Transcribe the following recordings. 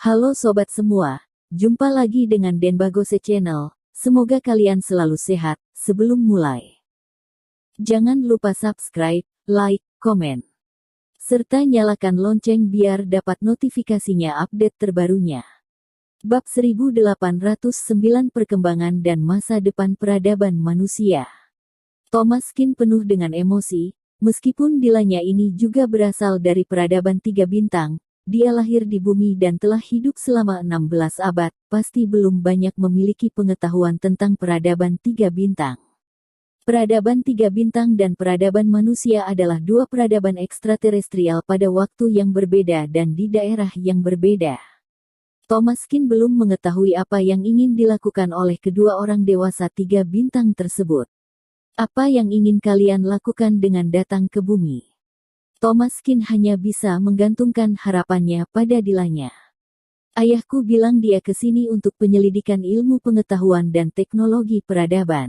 Halo sobat semua, jumpa lagi dengan Denbagose Channel. Semoga kalian selalu sehat. Sebelum mulai, jangan lupa subscribe, like, komen, serta nyalakan lonceng biar dapat notifikasinya update terbarunya. Bab 1809 Perkembangan dan Masa Depan Peradaban Manusia. Thomaskin penuh dengan emosi, meskipun dilanya ini juga berasal dari peradaban 3 bintang. Dia lahir di bumi dan telah hidup selama 16 abad, pasti belum banyak memiliki pengetahuan tentang peradaban 3 bintang. Peradaban 3 bintang dan peradaban manusia adalah dua peradaban ekstraterestrial pada waktu yang berbeda dan di daerah yang berbeda. Thomaskin belum mengetahui apa yang ingin dilakukan oleh kedua orang dewasa 3 bintang tersebut. Apa yang ingin kalian lakukan dengan datang ke bumi? Thomaskin hanya bisa menggantungkan harapannya pada dilanya. Ayahku bilang dia ke sini untuk penyelidikan ilmu pengetahuan dan teknologi peradaban.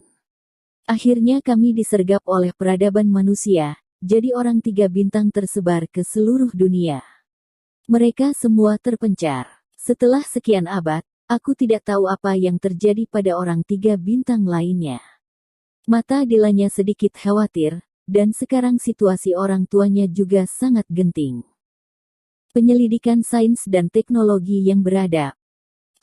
Akhirnya kami disergap oleh peradaban manusia, jadi orang 3 bintang tersebar ke seluruh dunia. Mereka semua terpencar. Setelah sekian abad, aku tidak tahu apa yang terjadi pada orang 3 bintang lainnya. Mata dilanya sedikit khawatir, dan sekarang situasi orang tuanya juga sangat genting. Penyelidikan sains dan teknologi yang beradab.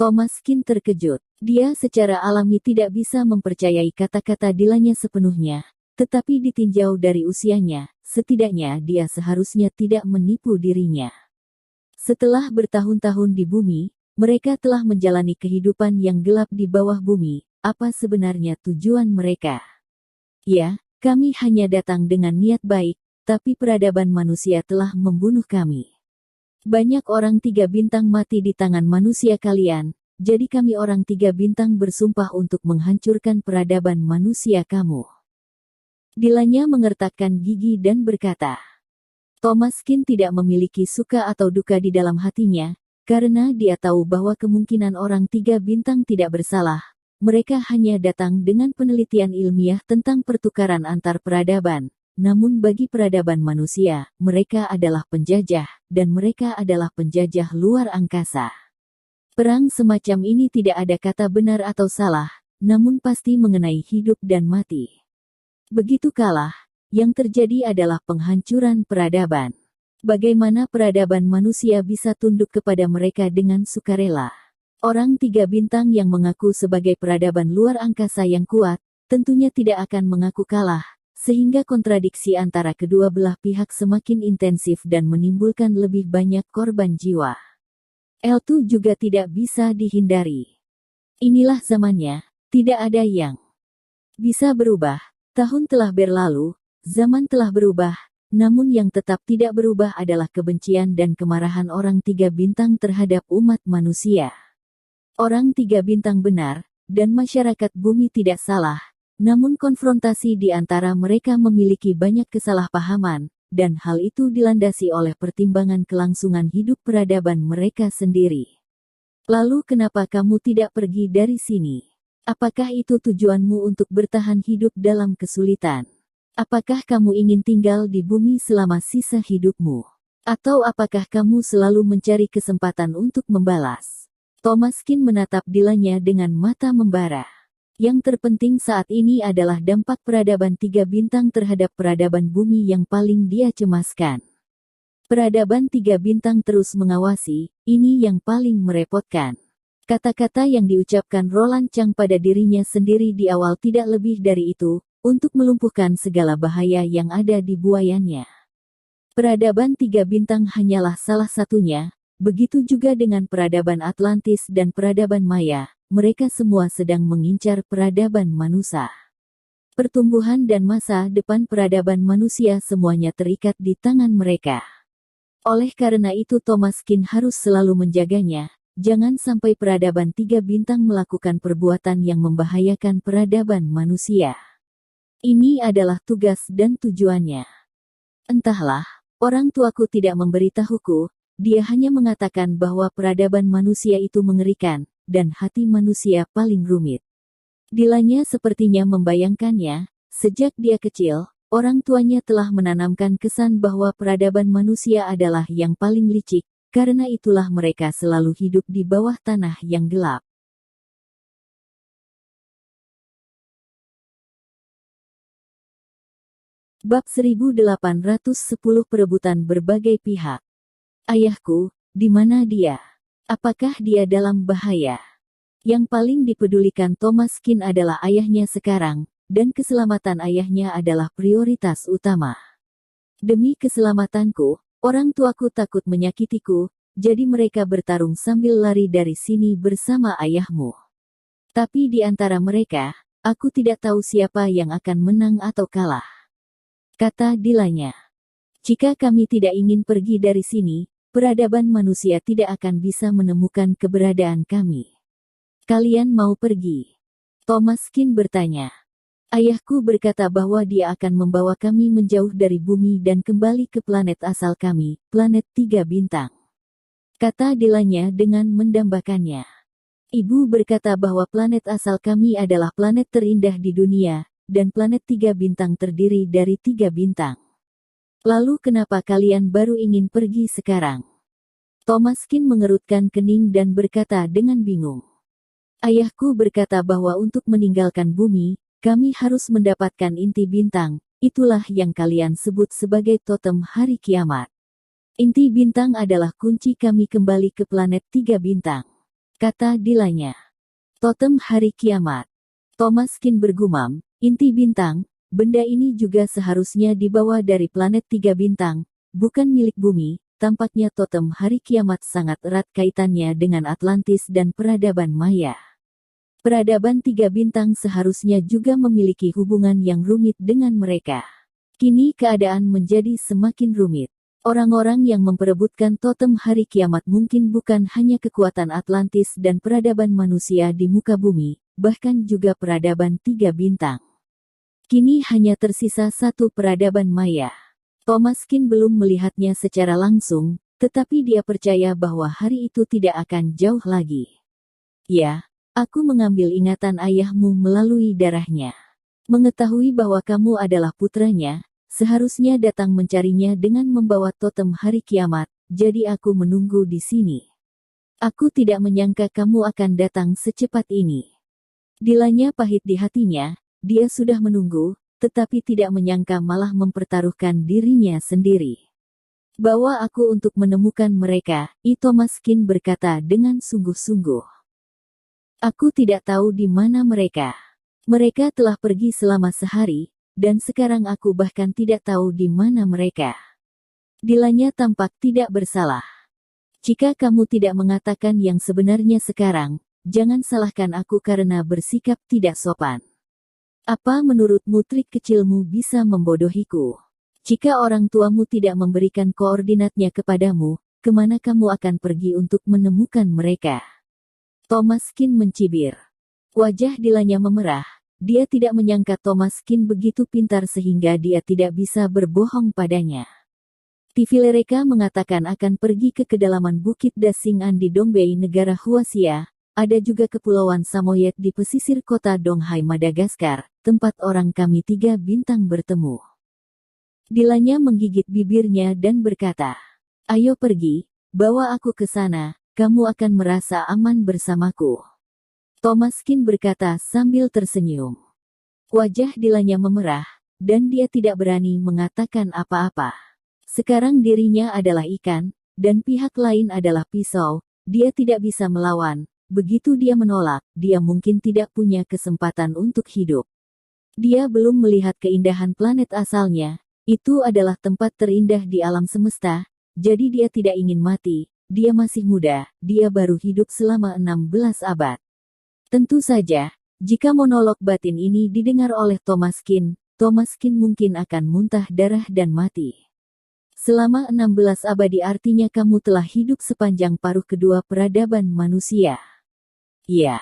Thomaskin terkejut. Dia secara alami tidak bisa mempercayai kata-kata dilanya sepenuhnya, tetapi ditinjau dari usianya, setidaknya dia seharusnya tidak menipu dirinya. Setelah bertahun-tahun di bumi, mereka telah menjalani kehidupan yang gelap di bawah bumi. Apa sebenarnya tujuan mereka? Ya, kami hanya datang dengan niat baik, tapi peradaban manusia telah membunuh kami. Banyak orang 3 bintang mati di tangan manusia kalian, jadi kami orang 3 bintang bersumpah untuk menghancurkan peradaban manusia kamu. Dilanya mengertakkan gigi dan berkata. Thomaskin tidak memiliki suka atau duka di dalam hatinya, karena dia tahu bahwa kemungkinan orang 3 bintang tidak bersalah. Mereka hanya datang dengan penelitian ilmiah tentang pertukaran antar peradaban. Namun bagi peradaban manusia, mereka adalah penjajah, dan mereka adalah penjajah luar angkasa. Perang semacam ini tidak ada kata benar atau salah, namun pasti mengenai hidup dan mati. Begitu kalah, yang terjadi adalah penghancuran peradaban. Bagaimana peradaban manusia bisa tunduk kepada mereka dengan sukarela? Orang 3 bintang yang mengaku sebagai peradaban luar angkasa yang kuat, tentunya tidak akan mengaku kalah, sehingga kontradiksi antara kedua belah pihak semakin intensif dan menimbulkan lebih banyak korban jiwa. Itu juga tidak bisa dihindari. Inilah zamannya, tidak ada yang bisa berubah. Tahun telah berlalu, zaman telah berubah, namun yang tetap tidak berubah adalah kebencian dan kemarahan orang 3 bintang terhadap umat manusia. Orang 3 bintang benar, dan masyarakat bumi tidak salah, namun konfrontasi di antara mereka memiliki banyak kesalahpahaman, dan hal itu dilandasi oleh pertimbangan kelangsungan hidup peradaban mereka sendiri. Lalu kenapa kamu tidak pergi dari sini? Apakah itu tujuanmu untuk bertahan hidup dalam kesulitan? Apakah kamu ingin tinggal di bumi selama sisa hidupmu? Atau apakah kamu selalu mencari kesempatan untuk membalas? Thomaskin menatap dilanya dengan mata membara. Yang terpenting saat ini adalah dampak peradaban 3 bintang terhadap peradaban bumi yang paling dia cemaskan. Peradaban 3 bintang terus mengawasi, ini yang paling merepotkan. Kata-kata yang diucapkan Roland Chang pada dirinya sendiri di awal tidak lebih dari itu, untuk melumpuhkan segala bahaya yang ada di buayannya. Peradaban 3 bintang hanyalah salah satunya. Begitu juga dengan peradaban Atlantis dan peradaban Maya, mereka semua sedang mengincar peradaban manusia. Pertumbuhan dan masa depan peradaban manusia semuanya terikat di tangan mereka. Oleh karena itu Thomaskin harus selalu menjaganya, jangan sampai peradaban 3 bintang melakukan perbuatan yang membahayakan peradaban manusia. Ini adalah tugas dan tujuannya. Entahlah, orang tuaku tidak memberitahuku. Dia hanya mengatakan bahwa peradaban manusia itu mengerikan, dan hati manusia paling rumit. Dilanya sepertinya membayangkannya, sejak dia kecil, orang tuanya telah menanamkan kesan bahwa peradaban manusia adalah yang paling licik, karena itulah mereka selalu hidup di bawah tanah yang gelap. Bab 1810 Perebutan berbagai pihak. Ayahku, di mana dia? Apakah dia dalam bahaya? Yang paling dipedulikan Thomas Kin adalah ayahnya sekarang, dan keselamatan ayahnya adalah prioritas utama. Demi keselamatanku, orang tuaku takut menyakitiku, jadi mereka bertarung sambil lari dari sini bersama ayahmu. Tapi di antara mereka, aku tidak tahu siapa yang akan menang atau kalah. Kata Dilanya. Jika kami tidak ingin pergi dari sini, peradaban manusia tidak akan bisa menemukan keberadaan kami. Kalian mau pergi? Thomas Kin bertanya. Ayahku berkata bahwa dia akan membawa kami menjauh dari bumi dan kembali ke planet asal kami, planet 3 bintang. Kata Dilanya dengan mendambakannya. Ibu berkata bahwa planet asal kami adalah planet terindah di dunia, dan planet 3 bintang terdiri dari 3 bintang. Lalu kenapa kalian baru ingin pergi sekarang? Thomas Kin mengerutkan kening dan berkata dengan bingung. Ayahku berkata bahwa untuk meninggalkan bumi, kami harus mendapatkan inti bintang, itulah yang kalian sebut sebagai totem hari kiamat. Inti bintang adalah kunci kami kembali ke planet 3 bintang. Kata Dilanya. Totem hari kiamat. Thomas Kin bergumam, inti bintang, benda ini juga seharusnya dibawa dari planet 3 bintang, bukan milik bumi. Tampaknya totem hari kiamat sangat erat kaitannya dengan Atlantis dan peradaban Maya. Peradaban 3 bintang seharusnya juga memiliki hubungan yang rumit dengan mereka. Kini keadaan menjadi semakin rumit. Orang-orang yang memperebutkan totem hari kiamat mungkin bukan hanya kekuatan Atlantis dan peradaban manusia di muka bumi, bahkan juga peradaban 3 bintang. Kini hanya tersisa satu peradaban Maya. Thomas Kin belum melihatnya secara langsung, tetapi dia percaya bahwa hari itu tidak akan jauh lagi. Ya, aku mengambil ingatan ayahmu melalui darahnya. Mengetahui bahwa kamu adalah putranya, seharusnya datang mencarinya dengan membawa totem hari kiamat, jadi aku menunggu di sini. Aku tidak menyangka kamu akan datang secepat ini. Dilanya pahit di hatinya, dia sudah menunggu, tetapi tidak menyangka malah mempertaruhkan dirinya sendiri. Bawa aku untuk menemukan mereka, Thomas Kin berkata dengan sungguh-sungguh. Aku tidak tahu di mana mereka. Mereka telah pergi selama sehari, dan sekarang aku bahkan tidak tahu di mana mereka. Dilanya tampak tidak bersalah. Jika kamu tidak mengatakan yang sebenarnya sekarang, jangan salahkan aku karena bersikap tidak sopan. Apa menurutmu trik kecilmu bisa membodohiku? Jika orang tuamu tidak memberikan koordinatnya kepadamu, kemana kamu akan pergi untuk menemukan mereka? Thomas Kin mencibir. Wajah Dilanya memerah. Dia tidak menyangka Thomas Kin begitu pintar sehingga dia tidak bisa berbohong padanya. Tifilereka mengatakan akan pergi ke kedalaman Bukit Dasingan di Dongbei negara Huaxia. Ada juga Kepulauan Samoyed di pesisir kota Donghai Madagaskar, tempat orang kami 3 bintang bertemu. Dilanya menggigit bibirnya dan berkata, ayo pergi, bawa aku ke sana, kamu akan merasa aman bersamaku. Thomas Kin berkata sambil tersenyum. Wajah Dilanya memerah, dan dia tidak berani mengatakan apa-apa. Sekarang dirinya adalah ikan, dan pihak lain adalah pisau, dia tidak bisa melawan. Begitu dia menolak, dia mungkin tidak punya kesempatan untuk hidup. Dia belum melihat keindahan planet asalnya, itu adalah tempat terindah di alam semesta, jadi dia tidak ingin mati, dia masih muda, dia baru hidup selama 16 abad. Tentu saja, jika monolog batin ini didengar oleh Thomas Kin mungkin akan muntah darah dan mati. Selama 16 abadi artinya kamu telah hidup sepanjang paruh kedua peradaban manusia. Ya.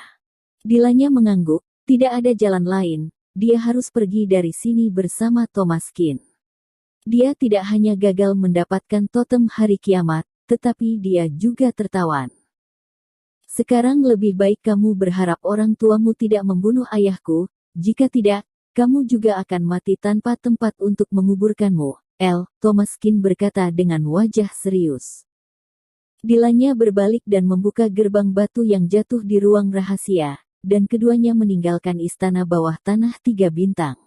Dilanya mengangguk, tidak ada jalan lain, dia harus pergi dari sini bersama Thomas Kin. Dia tidak hanya gagal mendapatkan totem hari kiamat, tetapi dia juga tertawan. Sekarang lebih baik kamu berharap orang tuamu tidak membunuh ayahku, jika tidak, kamu juga akan mati tanpa tempat untuk menguburkanmu. Thomas Kin berkata dengan wajah serius. Dilanya berbalik dan membuka gerbang batu yang jatuh di ruang rahasia, dan keduanya meninggalkan istana bawah tanah 3 bintang.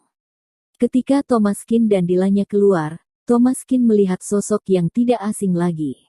Ketika Thomaskin dan Dilanya keluar, Thomaskin melihat sosok yang tidak asing lagi.